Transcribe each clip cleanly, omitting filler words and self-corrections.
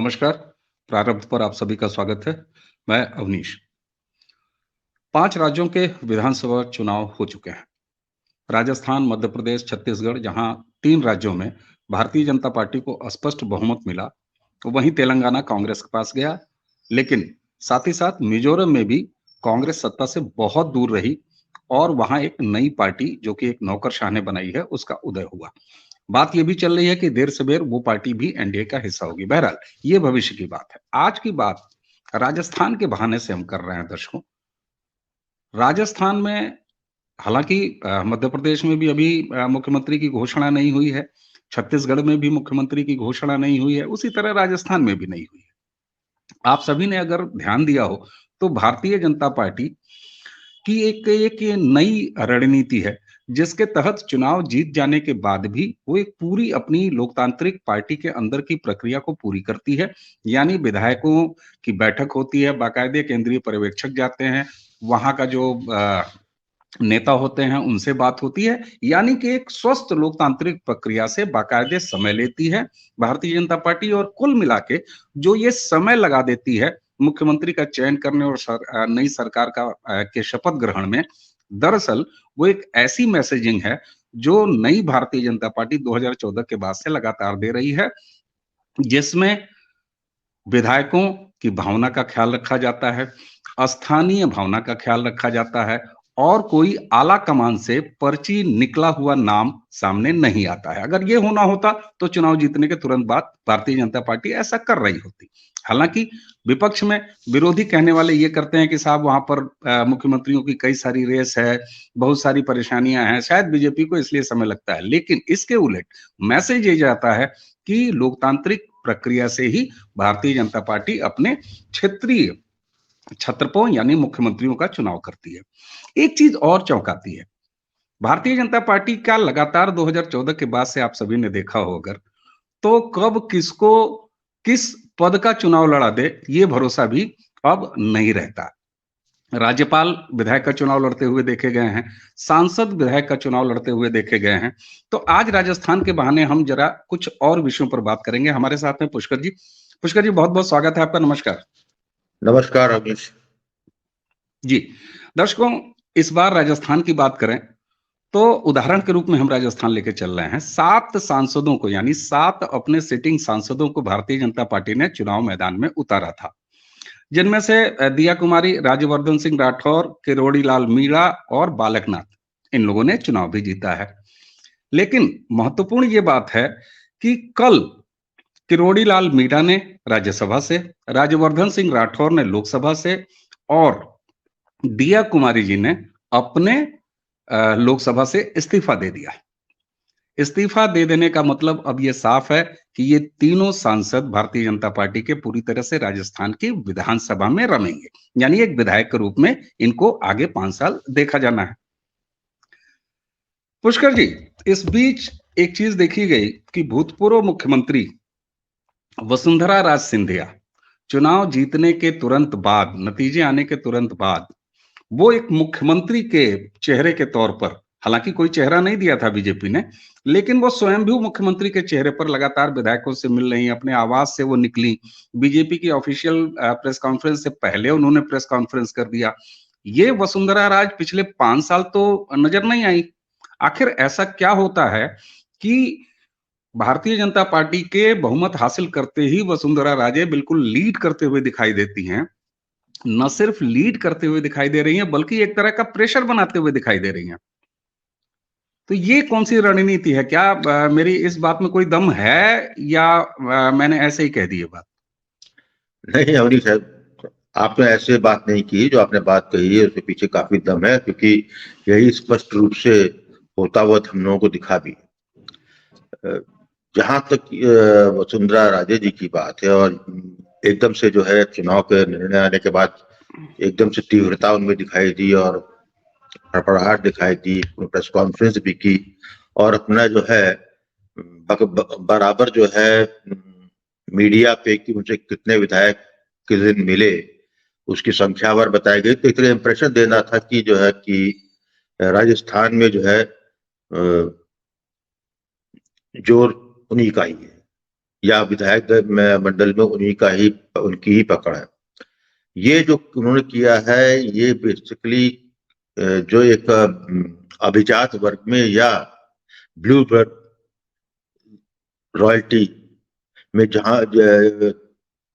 नमस्कार। प्रारंभ पर आप सभी का स्वागत है। मैं अवनीश। 5 राज्यों के विधानसभा चुनाव हो चुके हैं। राजस्थान, मध्य प्रदेश, छत्तीसगढ़, जहां 3 राज्यों में भारतीय जनता पार्टी को स्पष्ट बहुमत मिला, तो वहीं तेलंगाना कांग्रेस के पास गया। लेकिन साथ ही साथ मिजोरम में भी कांग्रेस सत्ता से बहुत दूर रही और वहां एक नई पार्टी जो कि एक नौकरशाह ने बनाई है, उसका उदय हुआ। बात ये भी चल रही है कि देर सवेर वो पार्टी भी एनडीए का हिस्सा होगी। बहरहाल ये भविष्य की बात है। आज की बात राजस्थान के बहाने से हम कर रहे हैं दर्शकों। राजस्थान में हालांकि मध्य प्रदेश में भी अभी मुख्यमंत्री की घोषणा नहीं हुई है। छत्तीसगढ़ में भी मुख्यमंत्री की घोषणा नहीं हुई है। उसी तरह राजस्थान में भी नहीं हुई है। आप सभी ने अगर ध्यान दिया हो तो भारतीय जनता पार्टी की एक एक ये नई रणनीति है, जिसके तहत चुनाव जीत जाने के बाद भी वो एक पूरी अपनी लोकतांत्रिक पार्टी के अंदर की प्रक्रिया को पूरी करती है। यानी विधायकों की बैठक होती है, बाकायदे केंद्रीय पर्यवेक्षक जाते हैं, वहां का जो नेता होते हैं उनसे बात होती है। यानी कि एक स्वस्थ लोकतांत्रिक प्रक्रिया से बाकायदे समय लेती है भारतीय जनता पार्टी, और कुल मिला के जो ये समय लगा देती है मुख्यमंत्री का चयन करने और नई सरकार का के शपथ ग्रहण में, दरअसल वो एक ऐसी मैसेजिंग है जो नई भारतीय जनता पार्टी 2014 के बाद से लगातार दे रही है, जिसमें विधायकों की भावना का ख्याल रखा जाता है, स्थानीय भावना का ख्याल रखा जाता है, और कोई आला कमान से पर्ची निकला हुआ नाम सामने नहीं आता है। अगर ये होना होता तो चुनाव जीतने के तुरंत बाद भारतीय जनता पार्टी ऐसा कर रही होती। हालांकि विपक्ष में विरोधी कहने वाले ये करते हैं कि साहब वहां पर मुख्यमंत्रियों की कई सारी रेस है, बहुत सारी परेशानियां हैं, शायद बीजेपी को इसलिए समय लगता है। लेकिन इसके उलट मैसेज ये जाता है कि लोकतांत्रिक प्रक्रिया से ही भारतीय जनता पार्टी अपने क्षेत्रीय छत्रपों यानी मुख्यमंत्रियों का चुनाव करती है। एक चीज और चौंकाती है, भारतीय जनता पार्टी का लगातार 2014 के बाद से आप सभी ने देखा हो अगर, तो कब किसको किस पद का चुनाव लड़ा दे ये भरोसा भी अब नहीं रहता। राज्यपाल विधायक का चुनाव लड़ते हुए देखे गए हैं, सांसद विधायक का चुनाव लड़ते हुए देखे गए हैं। तो आज राजस्थान के बहाने हम जरा कुछ और विषयों पर बात करेंगे। हमारे साथ में पुष्कर जी। पुष्कर जी, बहुत बहुत स्वागत है आपका। नमस्कार। नमस्कार अमीश जी दर्शकों, इस बार राजस्थान की बात करें तो उदाहरण के रूप में हम राजस्थान लेके चल रहे हैं। 7 सांसदों को, यानी 7 अपने सिटिंग सांसदों को भारतीय जनता पार्टी ने चुनाव मैदान में उतारा था, जिनमें से दिया कुमारी, राज्यवर्धन सिंह राठौर, किरोड़ी लाल मीणा और बालकनाथ, इन लोगों ने चुनाव भी जीता है। लेकिन महत्वपूर्ण ये बात है कि कल किरोड़ी लाल मीणा ने राज्यसभा से, राज्यवर्धन सिंह राठौर ने लोकसभा से, और दिया कुमारी जी ने अपने लोकसभा से इस्तीफा दे दिया। इस्तीफा दे देने का मतलब अब ये साफ है कि ये तीनों सांसद भारतीय जनता पार्टी के पूरी तरह से राजस्थान की विधानसभा में रमेंगे। यानी एक विधायक के रूप में इनको आगे 5 साल देखा जाना है। पुष्कर जी, इस बीच एक चीज देखी गई कि भूतपूर्व मुख्यमंत्री वसुंधरा राज सिंधिया चुनाव जीतने के तुरंत बाद, नतीजे आने के तुरंत बाद, वो एक मुख्यमंत्री के चेहरे के तौर पर, हालांकि कोई चेहरा नहीं दिया था बीजेपी ने, लेकिन वो स्वयं भी मुख्यमंत्री के चेहरे पर लगातार विधायकों से मिल रही, अपने आवास से वो निकली। बीजेपी की ऑफिशियल प्रेस कॉन्फ्रेंस से पहले उन्होंने प्रेस कॉन्फ्रेंस कर दिया। ये वसुंधरा राज पिछले 5 साल तो नजर नहीं आई। आखिर ऐसा क्या होता है कि भारतीय जनता पार्टी के बहुमत हासिल करते ही वसुंधरा राजे बिल्कुल लीड करते हुए दिखाई देती हैं। न सिर्फ लीड करते हुए दिखाई दे रही हैं, बल्कि एक तरह का प्रेशर बनाते हुए दिखाई दे रही हैं। तो ये कौन सी रणनीति है? क्या मेरी इस बात में कोई दम है, या मैंने ऐसे ही कह दी ये बात? नहीं अवनीश साहब, आपने ऐसे बात नहीं की। जो आपने बात कही है उसके पीछे काफी दम है, क्योंकि यही स्पष्ट रूप से होता हुआ हम लोगों को दिखा भी। जहां तक वसुंधरा राजे जी की बात है, और एकदम से जो है चुनाव के निर्णय आने के बाद एकदम से तीव्रता उनमें दिखाई दी और हड़बड़ाहट दिखाई दी, प्रेस कॉन्फ्रेंस भी की, और अपना जो है बराबर जो है मीडिया पे कि मुझे कितने विधायक किस दिन मिले उसकी संख्यावार बताई गई। तो एक तरह इंप्रेशन देना था कि जो है कि राजस्थान में जो है जोर उन्हीं का ही है। या विधायक मंडल में उनकी ही पकड़ है। ये जो उन्होंने किया है ये बेसिकली जो एक अभिजात वर्ग में या ब्लू ब्लड रॉयल्टी में जहां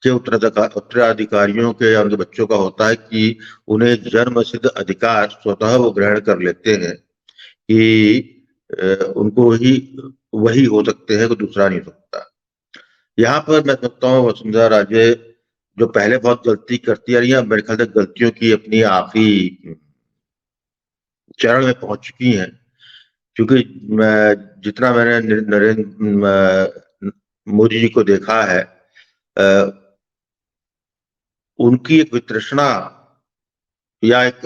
के उत्तराधिकारियों के या उनके बच्चों का होता है कि उन्हें जन्म सिद्ध अधिकार स्वतः वो ग्रहण कर लेते हैं कि उनको ही वही हो सकते हैं, कोई दूसरा नहीं हो सकता। यहाँ पर मैं समझता हूँ वसुंधरा राजे जो पहले बहुत गलती करती आ रही है, मेरे ख्याल से गलतियों की अपनी आखिरी चरण में पहुंच चुकी हैं, क्योंकि जितना मैंने नरेंद्र मोदी जी को देखा है, उनकी एक वितृष्णा या एक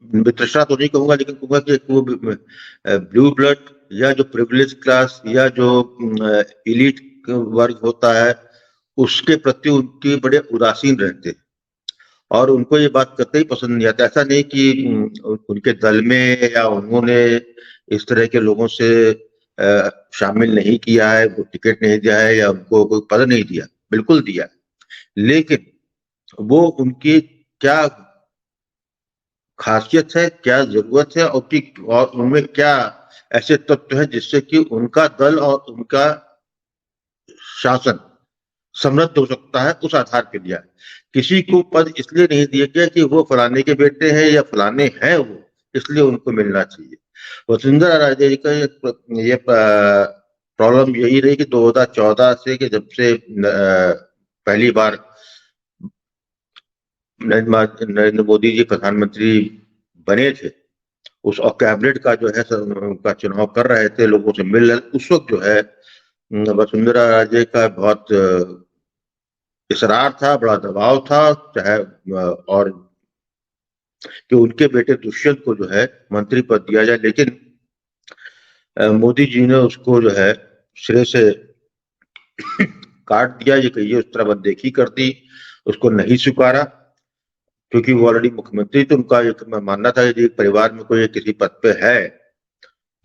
वितृष्णा तो नहीं कहूंगा, लेकिन कहूंगा कि वो ब्लू ब्लड या जो प्रिविलेज क्लास या जो इलीट वर्ग होता है उसके प्रति उनकी बड़े उदासीन रहते हैं और उनको ये बात कतई पसंद नहीं आता। ऐसा नहीं कि उनके दल में या उन्होंने इस तरह के लोगों से शामिल नहीं किया है, वो टिकट नहीं दिया है या उनको कोई पद नहीं दिया, बिल्कुल दिया, लेकिन वो उनकी क्या खासियत है, क्या जरूरत है और उनमें क्या ऐसे तत्व है जिससे कि उनका दल और उनका शासन समृद्ध हो सकता है, उस आधार पर दिया। किसी को पद इसलिए नहीं दिया गया कि वो फलाने के बेटे हैं या फलाने हैं वो, इसलिए उनको मिलना चाहिए। वसुंधरा राजे का ये प्रॉब्लम यही रही कि 2014 से कि जब से पहली बार नरेंद्र मोदी जी प्रधानमंत्री बने थे उस और कैबिनेट का जो है का चुनाव कर रहे थे, लोगों से मिल रहे, उस वक्त जो है वसुंधरा राजे का बहुत इसरार था, बड़ा दबाव था, चाहे और कि उनके बेटे दुष्यंत को जो है मंत्री पद दिया जाए, लेकिन मोदी जी ने उसको जो है सिरे से काट दिया, ये कहिए उस तरह देखी कर दी, उसको नहीं स्वीकारा, क्योंकि वो ऑलरेडी मुख्यमंत्री तो उनका एक मानना था कि परिवार में कोई किसी पद पे है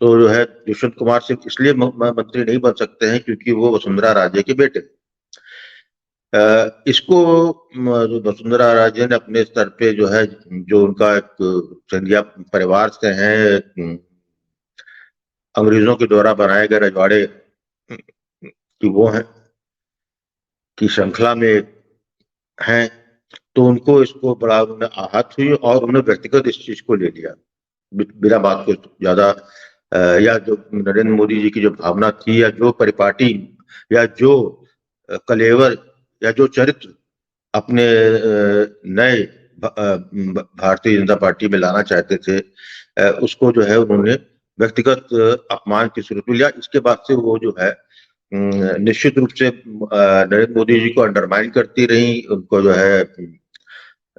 तो जो है दुष्यंत कुमार सिर्फ इसलिए मंत्री नहीं बन सकते हैं क्योंकि वो वसुंधरा राजे के बेटे। इसको वसुंधरा राजे ने अपने स्तर पे जो है, जो उनका एक सिंधिया परिवार से है, अंग्रेजों के द्वारा बनाए गए रजवाड़े कि वो है की श्रृंखला में हैं, तो उनको इसको बड़ा उन्हें आहत हुई और उन्हें व्यक्तिगत इस चीज को ले लिया बिना बात को ज्यादा, या जो नरेंद्र मोदी जी की जो भावना थी या जो परिपाटी या जो कलेवर या जो चरित्र अपने नए भारतीय जनता पार्टी में लाना चाहते थे, उसको जो है उन्होंने व्यक्तिगत अपमान के स्वरूप में लिया। इसके बाद से वो जो है निश्चित रूप से नरेंद्र मोदी जी को अंडरमाइन करती रही, उनको जो है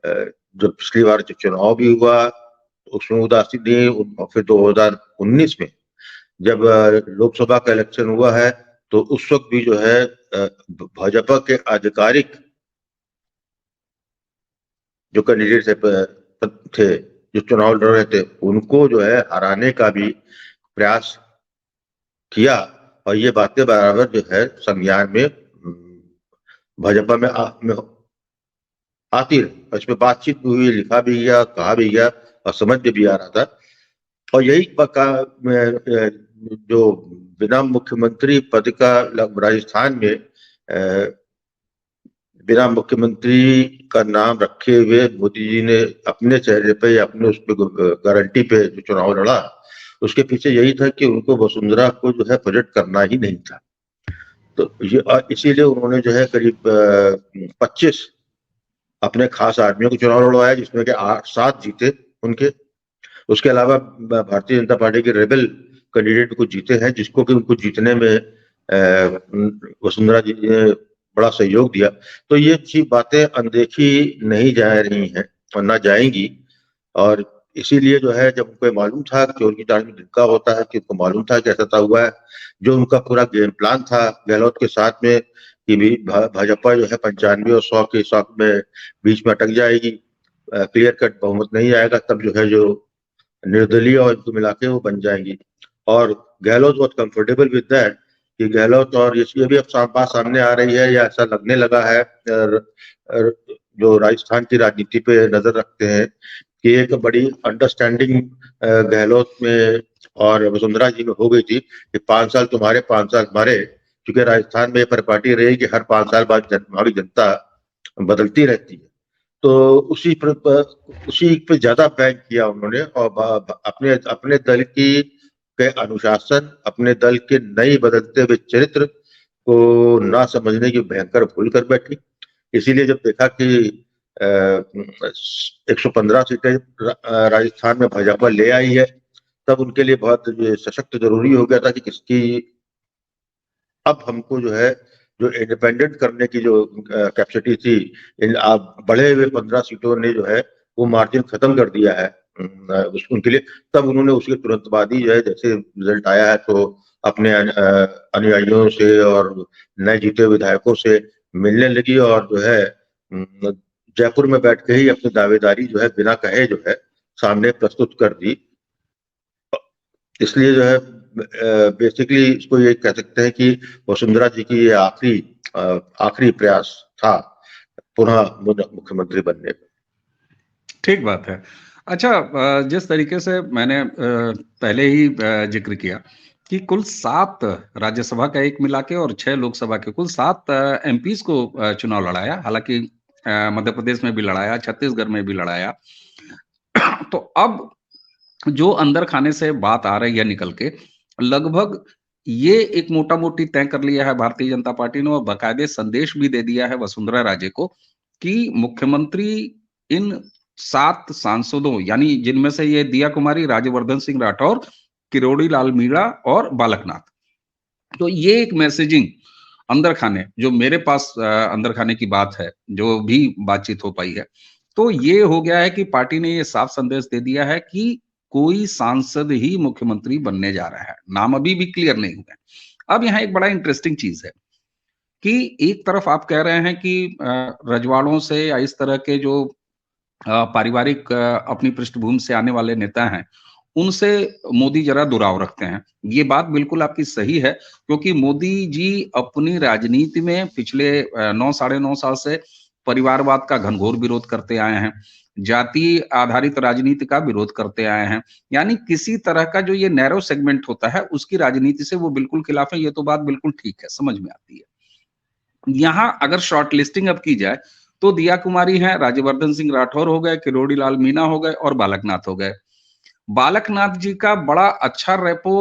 जब पिछली बार जो चुनाव भी हुआ उसमें उदासी दी, और फिर 2019 में जब लोकसभा का इलेक्शन हुआ है तो उस वक्त भी जो है भाजपा के आधिकारिक जो कैंडिडेट थे जो चुनाव लड़ रहे थे उनको जो है हराने का भी प्रयास किया, और ये बातें बराबर जो है संज्ञान में भाजपा में आती रही, इसमें बातचीत भी हुई, लिखा भी गया, कहा भी गया और समझ में भी आ रहा था। और यही जो बिना मुख्यमंत्री पद का राजस्थान में बिना मुख्यमंत्री का नाम रखे हुए मोदी जी ने अपने चेहरे पे या अपने उस पर गारंटी पे जो चुनाव लड़ा, उसके पीछे यही था कि उनको वसुंधरा को जो है प्रोजेक्ट करना ही नहीं था। तो ये इसीलिए उन्होंने जो है करीब 25 अपने खास आदमियों को चुनाव लड़वाया, जिसमें के 7 जीते उनके। उसके अलावा भारतीय जनता पार्टी के रेबल कैंडिडेट को जीते हैं, जिसको कि उनको जीतने में वसुंधरा जी ने बड़ा सहयोग दिया। तो ये अच्छी बातें अनदेखी नहीं जा रही हैं और ना जाएंगी, और इसीलिए जो है जब उनको मालूम था कि उनकी दाढ़ी में धिक्का होता है, कि उनको मालूम था कि ऐसा हुआ है, जो उनका पूरा गेम प्लान था गहलोत के साथ में कि भी भाजपा जो है 95 और 100 के हिसाब में बीच में अटक जाएगी, क्लियर कट बहुमत नहीं आएगा, तब जो है जो निर्दलीय और इनको मिला के वो बन जाएंगी। और Gehlot was comfortable with that कि गहलोत और ये भी अब बात सामने आ रही है या ऐसा लगने लगा है, जो राजस्थान की राजनीति पे नजर रखते हैं, कि एक बड़ी अंडरस्टैंडिंग गहलोत में और वसुंधरा जी में हो गई थी कि 5 साल तुम्हारे 5 साल हमारे, क्योंकि राजस्थान में परिपाटी रही कि हर 5 साल बाद हमारी जनता बदलती रहती है। तो उसी पे ज्यादा बैंक किया उन्होंने और अपने अपने दल के अनुशासन, अपने दल के नई बदलते हुए चरित्र को ना समझने की भयंकर भूल कर बैठी। इसीलिए जब देखा कि 115 सीटें राजस्थान में भाजपा ले आई है, तब उनके लिए बहुत सशक्त जरूरी हो गया था कि किसकी अब हमको जो है जो इंडिपेंडेंट करने की जो कैपेसिटी थी, इन बढ़े हुए 15 सीटों ने जो है वो मार्जिन खत्म कर दिया है उनके लिए। तब उन्होंने उसके तुरंत बाद ही जो है जैसे रिजल्ट आया है तो अपने अनुयायियों से और नए जीते विधायकों से मिलने लगी और जो है जयपुर में बैठ के ही अपनी दावेदारी जो है बिना कहे जो है सामने प्रस्तुत कर दी। इसलिए जो है बेसिकली इसको ये कह सकते हैं कि वसुंधरा जी की ये आखिरी प्रयास था पुनः मुख्यमंत्री बनने का। ठीक बात है। अच्छा, जिस तरीके से मैंने पहले ही जिक्र किया कि कुल 7 राज्यसभा का एक मिला के और 6 लोकसभा के कुल 7 एमपीज को चुनाव लड़ाया, हालांकि मध्य प्रदेश में भी लड़ाया, छत्तीसगढ़ में भी लड़ाया। तो अब जो अंदर खाने से बात आ रही है निकल के, लगभग ये एक मोटा मोटी तय कर लिया है भारतीय जनता पार्टी ने और बाकायदे संदेश भी दे दिया है वसुंधरा राजे को कि मुख्यमंत्री इन 7 सांसदों, यानी जिनमें से ये दिया कुमारी, राज्यवर्धन सिंह राठौर, किरोड़ी लाल मीणा और बालकनाथ, तो ये एक मैसेजिंग अंदर खाने, जो मेरे पास अंदर खाने की बात है, जो भी बातचीत हो पाई है, तो ये हो गया है कि पार्टी ने ये साफ संदेश दे दिया है कि कोई सांसद ही मुख्यमंत्री बनने जा रहा है। नाम अभी भी क्लियर नहीं हुए। अब यहाँ एक बड़ा इंटरेस्टिंग चीज है कि एक तरफ आप कह रहे हैं कि रजवाड़ों से या इस तरह के जो पारिवारिक अपनी पृष्ठभूमि से आने वाले नेता हैं, उनसे मोदी जरा दुराव रखते हैं। ये बात बिल्कुल आपकी सही है, क्योंकि मोदी जी अपनी राजनीति में पिछले 9 साढ़े 9 साल से परिवारवाद का घनघोर विरोध करते आए हैं, जाति आधारित राजनीति का विरोध करते आए हैं, यानी किसी तरह का जो ये नैरो सेगमेंट होता है उसकी राजनीति से वो बिल्कुल खिलाफ है। ये तो बात बिल्कुल ठीक है, समझ में आती है। यहां अगर शॉर्ट लिस्टिंग अब की जाए तो दिया कुमारी हैं, राज्यवर्धन सिंह राठौर हो गए, किरोड़ी लाल मीणा हो गए और बालकनाथ हो गए। बालकनाथ जी का बड़ा अच्छा रेपो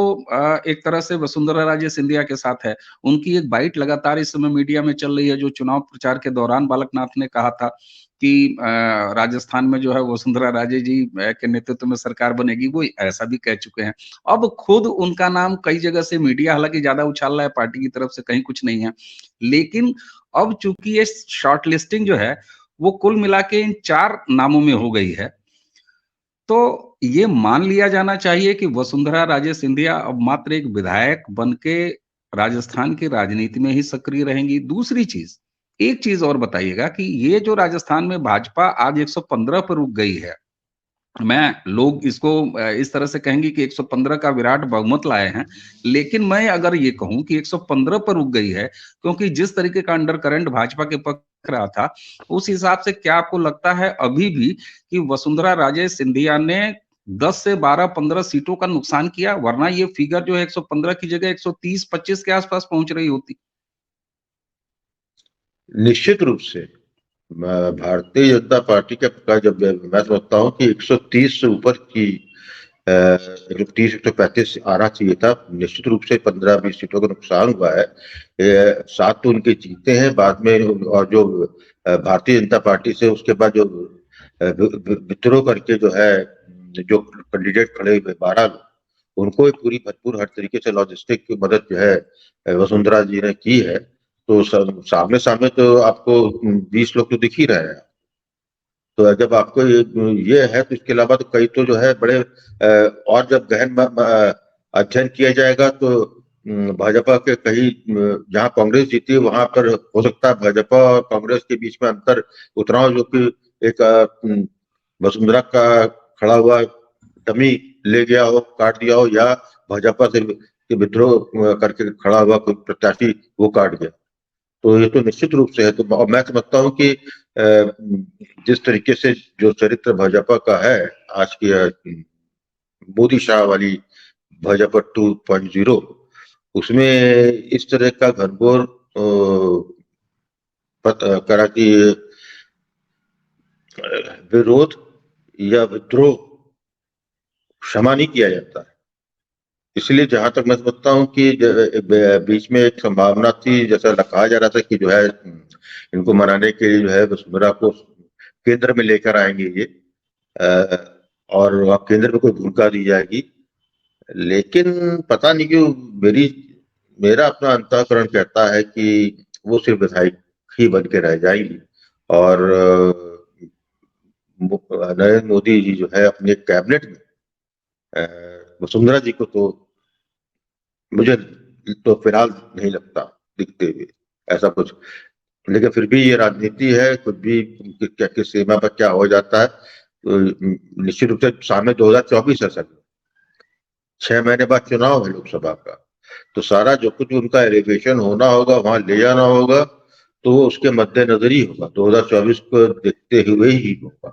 एक तरह से वसुंधरा राजे सिंधिया के साथ है। उनकी एक बाइट लगातार इस समय मीडिया में चल रही है, जो चुनाव प्रचार के दौरान बालकनाथ ने कहा था कि राजस्थान में जो है वसुंधरा राजे जी के नेतृत्व में सरकार बनेगी, वो ऐसा भी कह चुके हैं। अब खुद उनका नाम कई जगह से मीडिया हालांकि ज्यादा उछाल रहा है, पार्टी की तरफ से कहीं कुछ नहीं है, लेकिन अब चूंकि ये शॉर्ट लिस्टिंग जो है वो कुल मिला के इन 4 नामों में हो गई है, तो ये मान लिया जाना चाहिए कि वसुंधरा राजे सिंधिया अब मात्र एक विधायक बनके राजस्थान की राजनीति में ही सक्रिय रहेंगी। दूसरी चीज, एक चीज और बताइएगा कि ये जो राजस्थान में भाजपा आज 115 पर रुक गई है, लोग इसको इस तरह से कहेंगे कि 115 का विराट बहुमत लाए हैं, लेकिन मैं अगर ये कहूं कि 115 पर रुक गई है, क्योंकि जिस तरीके का अंडर करंट भाजपा के पक्ष रहा था, उस हिसाब से क्या आपको लगता है अभी भी कि वसुंधरा राजे सिंधिया ने 10 से 12-15 सीटों का नुकसान किया? वरना ये फिगर जो है 115 की जगह 130-25 के आसपास पहुंच रही होती। निश्चित रूप से भारतीय जनता पार्टी का जब मैं समझता हूँ कि 130 से ऊपर की 130-135 आना चाहिए था। निश्चित रूप से 15-20 सीटों का नुकसान हुआ है। 7 तो उनके जीते हैं बाद में, और जो भारतीय जनता पार्टी से उसके बाद जो विद्रोह करके जो है जो कैंडिडेट खड़े हुए 12 लोग, उनको पूरी भरपूर हर तरीके से लॉजिस्टिक की मदद जो है वसुंधरा जी ने की है। तो सामने सामने तो आपको 20 लोग तो दिख ही रहे हैं। तो जब आपको ये है तो इसके अलावा तो कई तो जो है बड़े और जब गहन अध्ययन किया जाएगा तो भाजपा के कहीं जहां कांग्रेस जीती है वहां पर हो सकता है भाजपा और कांग्रेस के बीच में अंतर उतना हो, जो कि एक वसुंधरा का खड़ा हुआ डमी ले गया हो, काट दिया हो, या भाजपा से कि विद्रोह करके खड़ा हुआ कोई प्रत्याशी वो काट गया। तो ये तो निश्चित रूप से है। तो मैं समझता हूँ कि जिस तरीके से जो चरित्र भाजपा का है आज की मोदी शाह वाली भाजपा 2.0, उसमें इस तरह का घनघोर करा कि विरोध या विद्रोह क्षमा नहीं किया जाता है। इसलिए जहां तक मैं समझता हूँ कि बीच में एक संभावना थी, जैसा कहा जा रहा था कि जो है इनको मनाने के लिए जो है वसुंधरा को केंद्र में लेकर आएंगे ये, और केंद्र में कोई भूमिका दी जाएगी। लेकिन पता नहीं क्यों मेरा अपना अंतःकरण कहता है कि वो सिर्फ विधायक ही बन के रह जाएंगी, और नरेंद्र मोदी जी जो है अपने कैबिनेट में वसुंधरा जी को तो मुझे तो फिलहाल नहीं लगता दिखते हुए ऐसा कुछ। लेकिन फिर भी ये राजनीति है, कुछ भी क्या किस सीमा पर क्या हो जाता है। तो निश्चित रूप से सामने 2024 है सर, 6 महीने बाद चुनाव है लोकसभा का, तो सारा जो कुछ उनका एलिवेशन होना होगा वहां ले जाना होगा, तो वो उसके मद्देनजर ही होगा, 2024 को देखते हुए ही होगा।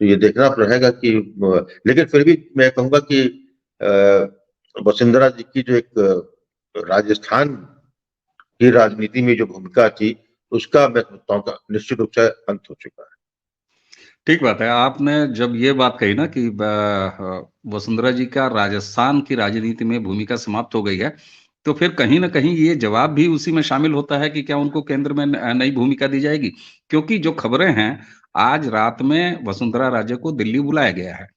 तो ये देखना रहेगा कि, लेकिन फिर भी मैं कहूंगा कि वसुंधरा जी की जो एक राजस्थान की राजनीति में जो भूमिका थी उसका मैं समझता हूँ निश्चित रूप से अंत हो चुका है। ठीक बात है। आपने जब ये बात कही ना कि वसुंधरा जी का राजस्थान की राजनीति में भूमिका समाप्त हो गई है, तो फिर कहीं न कहीं ये जवाब भी उसी में शामिल होता है कि क्या उनको केंद्र में नई भूमिका दी जाएगी? क्योंकि जो खबरें हैं, आज रात में वसुंधरा राजे को दिल्ली बुलाया गया है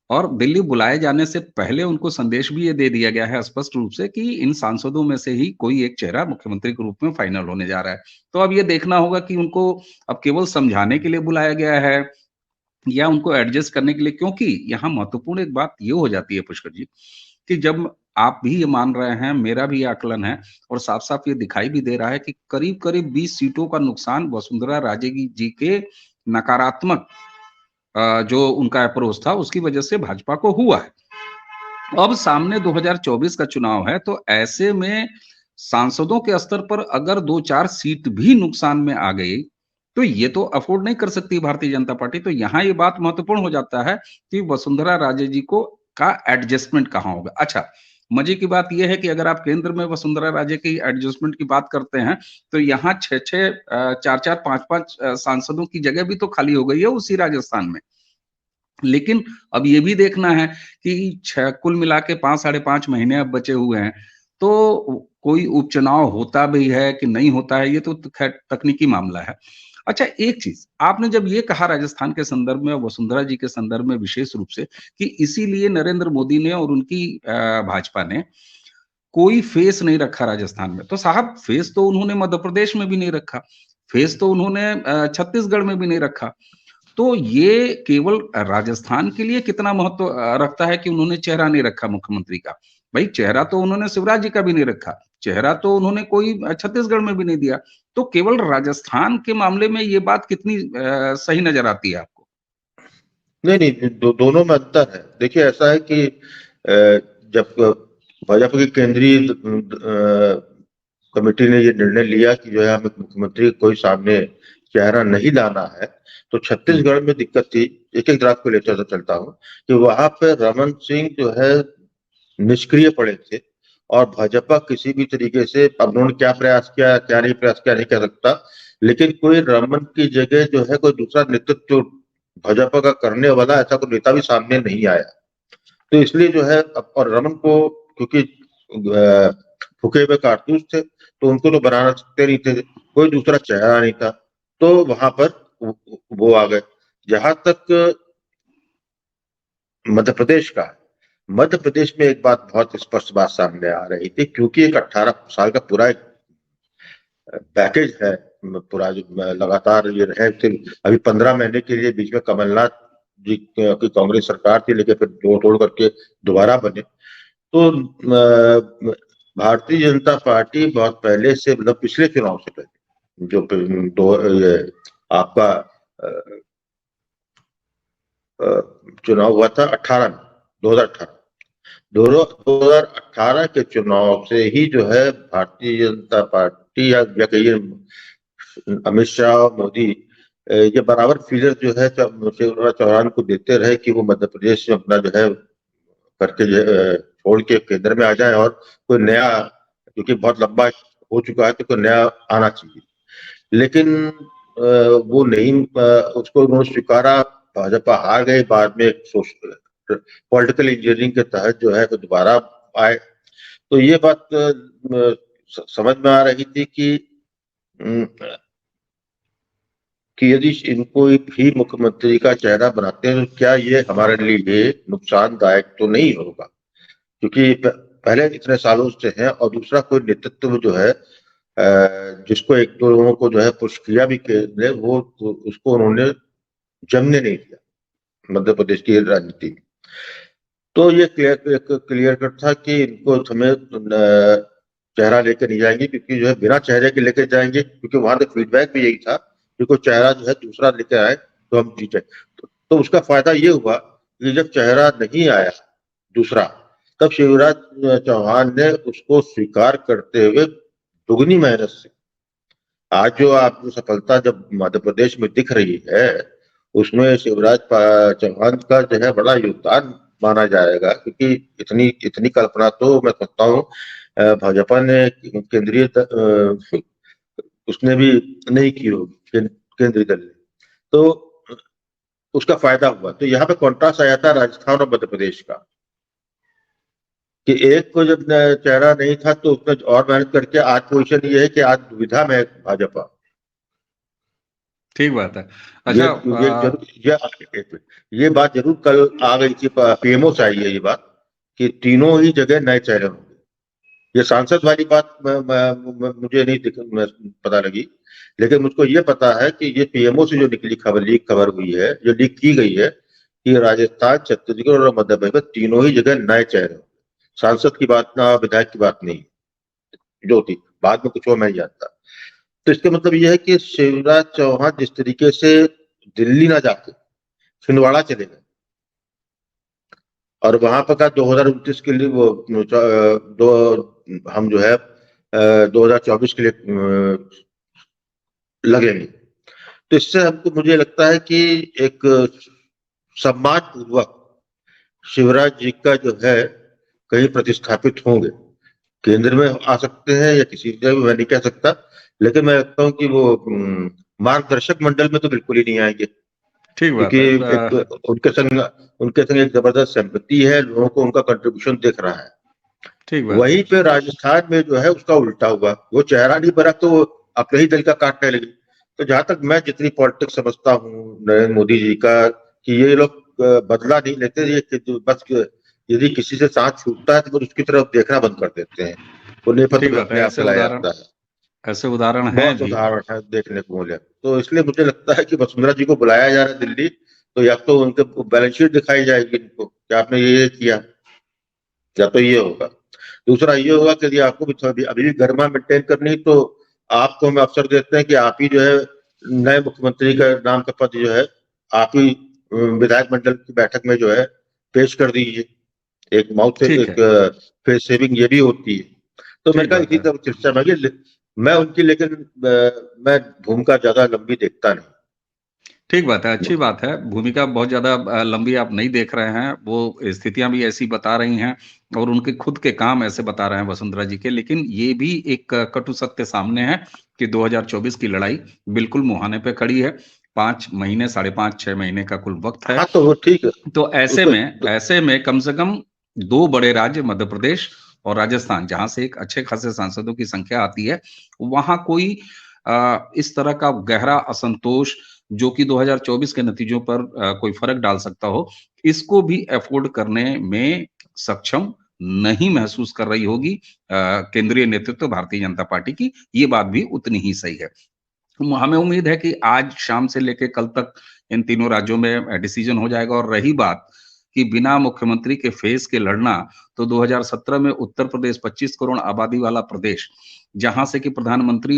और दिल्ली बुलाए जाने से पहले उनको संदेश भी ये दे दिया गया है स्पष्ट रूप से कि इन सांसदों में से ही कोई एक चेहरा मुख्यमंत्री के रूप में फाइनल होने जा रहा है। तो अब ये देखना होगा कि उनको अब केवल समझाने के लिए बुलाया गया है या उनको एडजस्ट करने के लिए, क्योंकि यहाँ महत्वपूर्ण एक बात ये हो जाती है पुष्कर जी, कि जब आप भी ये मान रहे हैं, मेरा भी आकलन है और साफ-साफ ये दिखाई भी दे रहा है कि करीब-करीब 20 सीटों का नुकसान वसुंधरा राजे जी के नकारात्मक जो उनका अप्रोच था उसकी वजह से भाजपा को हुआ है। अब सामने 2024 का चुनाव है, तो ऐसे में सांसदों के स्तर पर अगर 2-4 सीट भी नुकसान में आ गई, तो ये तो अफोर्ड नहीं कर सकती भारतीय जनता पार्टी। तो यहाँ ये बात महत्वपूर्ण हो जाता है कि वसुंधरा राजे जी को का एडजस्टमेंट कहाँ होगा। अच्छा, मजे की बात ये है कि अगर आप केंद्र में वसुंधरा राजे की एडजस्टमेंट की बात करते हैं, तो यहाँ 6-6 4-4 5-5 सांसदों की जगह भी तो खाली हो गई है उसी राजस्थान में। लेकिन अब ये भी देखना है कि कुल मिला के 5 साढ़े 5 महीने अब बचे हुए हैं, तो कोई उपचुनाव होता भी है कि नहीं होता है, ये तो खैर तकनीकी मामला है। अच्छा, एक चीज़ आपने जब ये कहा राजस्थान के संदर्भ में, वसुंधरा जी के संदर्भ में विशेष रूप से कि इसीलिए नरेंद्र मोदी ने और उनकी भाजपा ने कोई फेस नहीं रखा राजस्थान में। तो साहब, फेस तो उन्होंने मध्य प्रदेश में भी नहीं रखा, फेस तो उन्होंने छत्तीसगढ़ में भी नहीं रखा। तो ये केवल राजस्थान के लिए कितना महत्व रखता है कि उन्होंने चेहरा नहीं रखा मुख्यमंत्री का। भाई, चेहरा तो उन्होंने शिवराज जी का भी नहीं रखा, चेहरा तो उन्होंने कोई छत्तीसगढ़ में भी नहीं दिया। तो केवल राजस्थान के मामले में ये बात कितनी सही नज़र आती है आपको? नहीं, दोनों में अंतर है। देखिए, ऐसा है कि जब भाजपा की केंद्रीय कमेटी ने ये निर्णय लिया कि जो है हमें मुख्यमंत्री कोई सामने चेहरा नहीं लाना है, तो छत्तीसगढ़ में दिक्कत थी। एक ड्राफ्ट को लेकर चलता हूँ कि वहां पे रमन सिंह जो है निष्क्रिय पड़े थे, और भाजपा किसी भी तरीके से, अब उन्होंने क्या प्रयास किया क्या नहीं प्रयास किया नहीं कह सकता, लेकिन कोई रमन की जगह जो है कोई दूसरा नेतृत्व भाजपा का करने वाला ऐसा कोई नेता भी सामने नहीं आया। तो इसलिए जो है, और रमन को क्योंकि फूके हुए कारतूस थे, तो उनको तो बनाना सकते नहीं थे, कोई दूसरा चेहरा नहीं था, तो वहां पर वो आ गए। जहां तक मध्य प्रदेश का, मध्य प्रदेश में एक बात बहुत स्पष्ट बात सामने आ रही थी, क्योंकि एक 18 साल का पूरा एक पैकेज है, पूरा जो लगातार ये रहे थे। अभी 15 महीने के लिए बीच में कमलनाथ जी की कांग्रेस सरकार थी, लेकिन फिर जोड़ तोड़ करके दोबारा बने। तो भारतीय जनता पार्टी बहुत पहले से, मतलब पिछले चुनाव से पहले जो ये आपका चुनाव हुआ था 2018 में, 2018 के चुनाव से ही जो है भारतीय जनता पार्टी या कहिए अमित शाह और मोदी ये बराबर फीलर जो है शिवराज चौहान को देते रहे कि वो मध्य प्रदेश में अपना जो है करके छोड़ के केंद्र में आ जाए और कोई नया, क्योंकि बहुत लंबा हो चुका है तो कोई नया आना चाहिए। लेकिन वो नहीं, उसको उन्होंने स्वीकारा, भाजपा हार गई। बाद में पॉलिटिकल इंजीनियरिंग के तहत जो है तो दोबारा आए। तो ये बात समझ में आ रही थी कि यदि इनको भी मुख्यमंत्री का चेहरा बनाते हैं तो क्या ये हमारे लिए नुकसानदायक तो नहीं होगा, क्योंकि पहले इतने सालों से हैं। और दूसरा, कोई नेतृत्व जो है जिसको एक दो लोगों को जो है पुश किया भी के वो उसको उन्होंने जमने नहीं दिया मध्य प्रदेश की राजनीति में। तो ये क्लियर कट था कि इनको हमें चेहरा लेकर नहीं जाएंगे, क्योंकि जो है बिना चेहरे के लेकर जाएंगे, क्योंकि वहां तक फीडबैक भी यही था कि कोई चेहरा जो है दूसरा लेकर आए तो हम जीते। तो उसका फायदा ये हुआ कि जब चेहरा नहीं आया दूसरा, तब शिवराज चौहान ने उसको स्वीकार करते हुए दुगनी मेहनत से आज जो आपको सफलता जब मध्य प्रदेश में दिख रही है, उसमें शिवराज चौहान का जो है बड़ा योगदान माना जाएगा, क्योंकि इतनी इतनी कल्पना तो मैं समझता हूँ भाजपा ने केंद्रीय उसने भी नहीं की होगी, केंद्रीय दल ने। तो उसका फायदा हुआ। तो यहाँ पे कॉन्ट्रास्ट आया था राजस्थान और मध्य प्रदेश का, कि एक को जब चेहरा नहीं था तो उसने और मेहनत करके आज पोजीशन ये है कि आज दुविधा में भाजपा। ठीक बात है। ये अच्छा, ये जरूर ये बात जरूर कल आ गई थी, पीएमओ से आई है ये बात कि तीनों ही जगह नए चेहरे होंगे। ये सांसद वाली बात मुझे नहीं पता लगी, लेकिन मुझको ये पता है कि ये पीएमओ से जो निकली खबर, लीक खबर हुई है, जो लीक की गई है कि राजस्थान, छत्तीसगढ़ और मध्य प्रदेश में तीनों ही जगह नए चेहरे होंगे। सांसद की बात ना, विधायक की बात नहीं जो थी, बाद में कुछ हो मैं नहीं जानता। तो इसका मतलब यह है कि शिवराज चौहान जिस तरीके से दिल्ली ना जाके छिंदवाड़ा चले गए और वहां पर 2029 के लिए वो दो हम जो है 2024 के लिए लगेंगे। तो इससे हमको, मुझे लगता है कि एक सम्मान पूर्वक शिवराज जी का जो है कहीं प्रतिस्थापित होंगे, केंद्र में आ सकते हैं या किसी जगह, मैं नहीं कह सकता, लेकिन मैं लगता हूँ कि वो मार्गदर्शक मंडल में तो बिल्कुल ही नहीं आएंगे, ठीक बात क्योंकि है। एक उनके संग एक जबरदस्त सिंपैथी है, लोगों को उनका कंट्रीब्यूशन दिख रहा है। ठीक बात है। वहीं पे राजस्थान में जो है उसका उल्टा हुआ, वो चेहरा नहीं बना तो वो अपने ही दल का काटने लगे। तो जहां तक मैं जितनी पॉलिटिक्स समझता हूँ नरेंद्र मोदी जी का, कि ये लोग बदला नहीं लेते, ये बस यदि किसी से साथ छूटता है तो उसकी तरफ देखना बंद कर देते हैं, वो नेपथ्य ठीक में बात अपने है। आप चला जाता है। ऐसे उदाहरण हैं बहुत भी। उदाहरण है देखने को मिले। तो इसलिए मुझे लगता है कि वसुंधरा जी को बुलाया जा रहा है दिल्ली, तो या तो उनके बैलेंस शीट दिखाई जाएगी इनको कि आपने ये किया, या तो ये होगा। दूसरा ये होगा कि यदि आपको भी अभी भी गरिमा मेंटेन करनी, तो आपको हम अवसर देते हैं कि आप ही जो है नए मुख्यमंत्री का नाम का पद जो है आप ही विधायक मंडल की बैठक में जो है पेश कर दीजिए। एक माउथ से ठीक एक है। फेस सेविंग ये भी होती है। तो मैंने ठीक कहा बात इसी है। तरह चर्चा में मैं उनकी, लेकिन मैं भूमिका ज्यादा लंबी देखता नहीं। ठीक बात है, अच्छी बात है। भूमिका बहुत ज़्यादा लंबी आप नहीं देख रहे हैं, वो स्थितियाँ भी ऐसी बता रही हैं और उनके खुद के काम ऐसे बता रहे हैं वसुंधरा जी के। लेकिन ये भी एक कटु सत्य सामने है कि 2024 की लड़ाई बिल्कुल मुहाने पे खड़ी है। 5 महीने, साढ़े 5, 6 महीने का कुल वक़्त है। हाँ तो वो ठीक है। तो उसको ऐसे में कम से कम 2 बड़े राज्य मध्य प्रदेश और राजस्थान, जहाँ से एक अच्छे खासे सांसदों की संख्या आती है, वहाँ कोई इस तरह का गहरा असंतोष जो कि 2024 के नतीजों पर कोई फ़र्क डाल सकता हो, इसको भी अफ़ोर्ड करने में सक्षम नहीं महसूस कर रही होगी केंद्रीय नेतृत्व भारतीय जनता पार्टी की, ये बात भी उतनी ही सही है। हमें उम्मीद है कि आज शाम से लेके कल तक इन तीनों राज्यों में डिसीजन हो जाएगा। और रही बात कि बिना मुख्यमंत्री के फेस के लड़ना, तो 2017 में उत्तर प्रदेश 25 करोड़ आबादी वाला प्रदेश, जहां से कि प्रधानमंत्री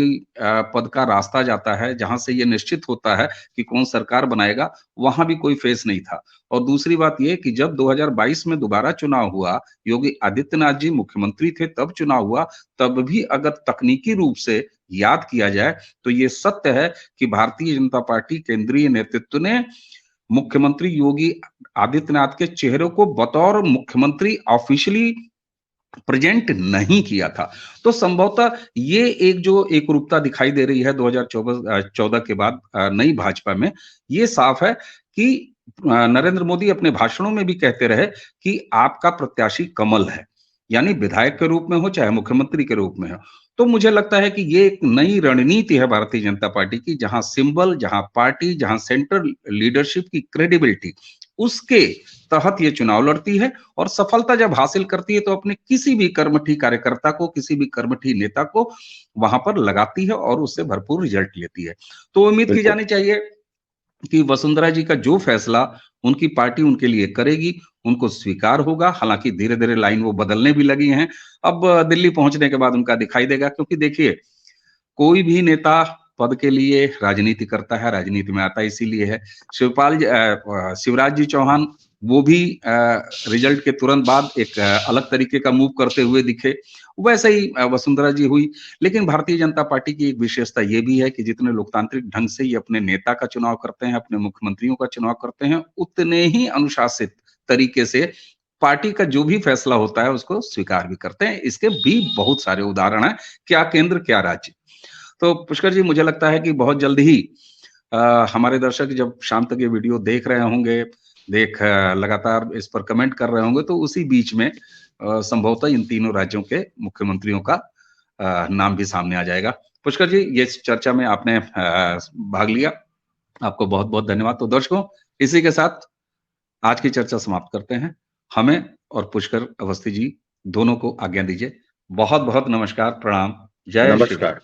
पद का रास्ता जाता है, जहां से ये निश्चित होता है कि कौन सरकार बनाएगा, वहां भी कोई फेस नहीं था। और दूसरी बात ये कि जब 2022 में दोबारा चुनाव हुआ, योगी आदित्यनाथ जी मुख्यमंत्री थे, तब चुनाव हुआ, तब भी अगर तकनीकी रूप से याद किया जाए तो ये सत्य है कि भारतीय जनता पार्टी केंद्रीय नेतृत्व ने मुख्यमंत्री योगी आदित्यनाथ के चेहरे को बतौर मुख्यमंत्री ऑफिशियली प्रेजेंट नहीं किया था। तो संभवतः ये एक जो एकरूपता दिखाई दे रही है 2014 के बाद नई भाजपा में, ये साफ है कि नरेंद्र मोदी अपने भाषणों में भी कहते रहे कि आपका प्रत्याशी कमल है, यानी विधायक के रूप में हो चाहे मुख्यमंत्री के रूप में हो। तो मुझे लगता है कि ये एक नई रणनीति है भारतीय जनता पार्टी की, जहां सिंबल, जहां पार्टी, जहां सेंट्रल लीडरशिप की क्रेडिबिलिटी, उसके तहत ये चुनाव लड़ती है और सफलता जब हासिल करती है तो अपने किसी भी कर्मठी कार्यकर्ता को, किसी भी कर्मठी नेता को वहां पर लगाती है और उससे भरपूर रिजल्ट लेती है। तो उम्मीद की बिल्कुल। जानी चाहिए कि वसुंधरा जी का जो फैसला उनकी पार्टी उनके लिए करेगी, उनको स्वीकार होगा। हालांकि धीरे धीरे लाइन वो बदलने भी लगी हैं। अब दिल्ली पहुंचने के बाद उनका दिखाई देगा, क्योंकि देखिए, कोई भी नेता पद के लिए राजनीति करता है, राजनीति में आता इसीलिए है। शिवराज जी चौहान वो भी रिजल्ट के तुरंत बाद एक अलग तरीके का मूव करते हुए दिखे, वैसे ही वसुंधरा जी हुई। लेकिन भारतीय जनता पार्टी की एक विशेषता ये भी है कि जितने लोकतांत्रिक ढंग से ये अपने नेता का चुनाव करते हैं, अपने मुख्यमंत्रियों का चुनाव करते हैं, उतने ही अनुशासित तरीके से पार्टी का जो भी फैसला होता है उसको स्वीकार भी करते हैं। इसके भी बहुत सारे उदाहरण हैं, क्या केंद्र क्या राज्य। तो पुष्कर जी, मुझे लगता है कि बहुत जल्द ही हमारे दर्शक जब शाम तक ये वीडियो देख रहे होंगे, लगातार इस पर कमेंट कर रहे होंगे, तो उसी बीच में संभवतः इन तीनों राज्यों के मुख्यमंत्रियों का नाम भी सामने आ जाएगा। पुष्कर जी, ये चर्चा में आपने भाग लिया, आपको बहुत बहुत धन्यवाद। तो दर्शकों, इसी के साथ आज की चर्चा समाप्त करते हैं। हमें और पुष्कर अवस्थी जी दोनों को आज्ञा दीजिए। बहुत बहुत नमस्कार, प्रणाम, जय श्री राम। नमस्कार।